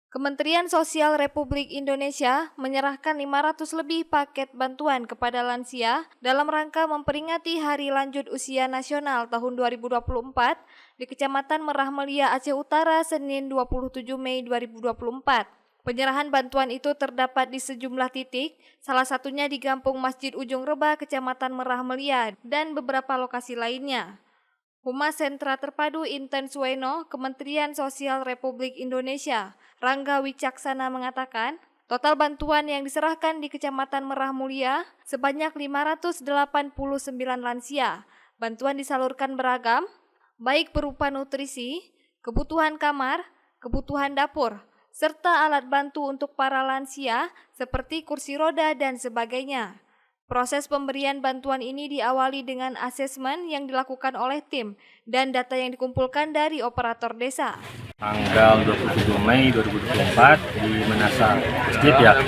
Kementerian Sosial Republik Indonesia menyerahkan 500 lebih paket bantuan kepada lansia dalam rangka memperingati Hari Lanjut Usia Nasional tahun 2024 di Kecamatan Merah Melia, Aceh Utara, Senin 27 Mei 2024. Penyerahan bantuan itu terdapat di sejumlah titik, salah satunya di Kampung Masjid Ujung Rebah, Kecamatan Merah Melia, dan beberapa lokasi lainnya. Humas Sentra Terpadu Inten Suweno, Kementerian Sosial Republik Indonesia, Rangga Wicaksana mengatakan, total bantuan yang diserahkan di Kecamatan Merah Mulia sebanyak 589 lansia. Bantuan disalurkan beragam, baik berupa nutrisi, kebutuhan kamar, kebutuhan dapur, serta alat bantu untuk para lansia seperti kursi roda dan sebagainya. Proses pemberian bantuan ini diawali dengan asesmen yang dilakukan oleh tim dan data yang dikumpulkan dari operator desa. Tanggal 27 Mei 2024 di Menasa Masjid ya,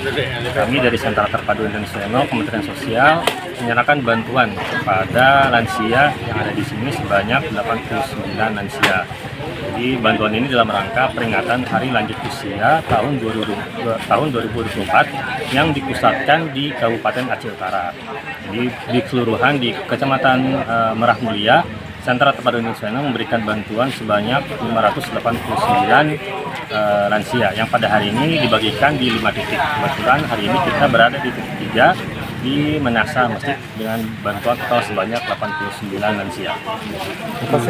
kami dari Sentra Terpadu Inten Suweno, Kementerian Sosial menyerahkan bantuan kepada lansia yang ada di sini sebanyak 89 lansia. Jadi bantuan ini dalam rangka peringatan Hari Lanjut Usia tahun 2024 yang dipusatkan di Kabupaten Aceh Utara. Jadi di keseluruhan di Kecamatan Merah Mulia, Sentra Terpadu Inten Suweno memberikan bantuan sebanyak 589 lansia yang pada hari ini dibagikan di 5 titik. Kebetulan hari ini kita berada di titik 3 di Menasa Masjid dengan bantuan total sebanyak 89 lansia.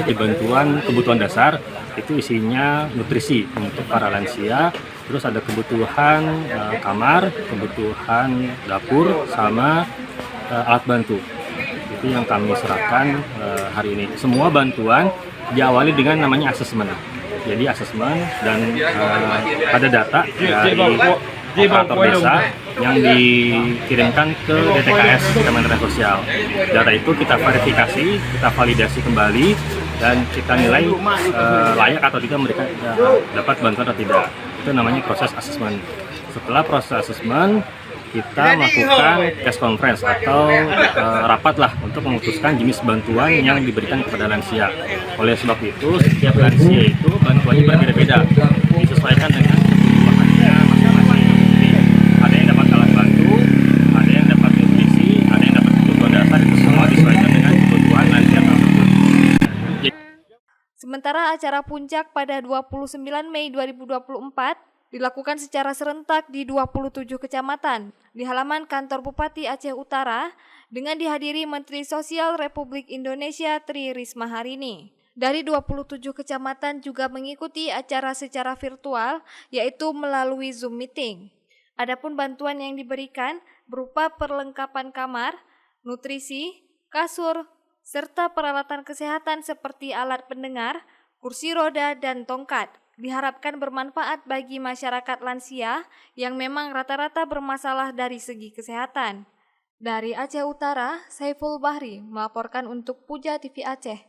Di bantuan kebutuhan dasar itu isinya nutrisi untuk para lansia, terus ada kebutuhan kamar, kebutuhan dapur, sama alat bantu. Itu yang kami serahkan hari ini. Semua bantuan diawali dengan namanya asesmen. Jadi asesmen dan ada data dari operator desa yang dikirimkan ke DTKS, Kementerian Sosial. Data itu kita verifikasi, kita validasi kembali, dan kita nilai layak atau tidak mereka dapat bantuan atau tidak. Itu namanya proses asesmen. Setelah proses asesmen, kita melakukan case conference atau rapat lah untuk memutuskan jenis bantuan yang diberikan kepada lansia. Oleh sebab itu, setiap lansia itu bantuannya berbeda-beda, disesuaikan dengan kebutuhannya masing-masing. Ada yang dapat alat bantu, ada yang dapat nutrisi, ada yang dapat kebutuhan dasar, itu semua disesuaikan dengan kebutuhan lansia tersebut. Sementara acara puncak pada 29 Mei 2024 dilakukan secara serentak di 27 kecamatan di halaman kantor Bupati Aceh Utara dengan dihadiri Menteri Sosial Republik Indonesia Tri Risma Harini. Dari 27 kecamatan juga mengikuti acara secara virtual, yaitu melalui Zoom meeting. Adapun bantuan yang diberikan berupa perlengkapan kamar, nutrisi, kasur, serta peralatan kesehatan seperti alat pendengar, kursi roda, dan tongkat. Diharapkan bermanfaat bagi masyarakat lansia yang memang rata-rata bermasalah dari segi kesehatan. Dari Aceh Utara, Saiful Bahri melaporkan untuk Puja TV Aceh.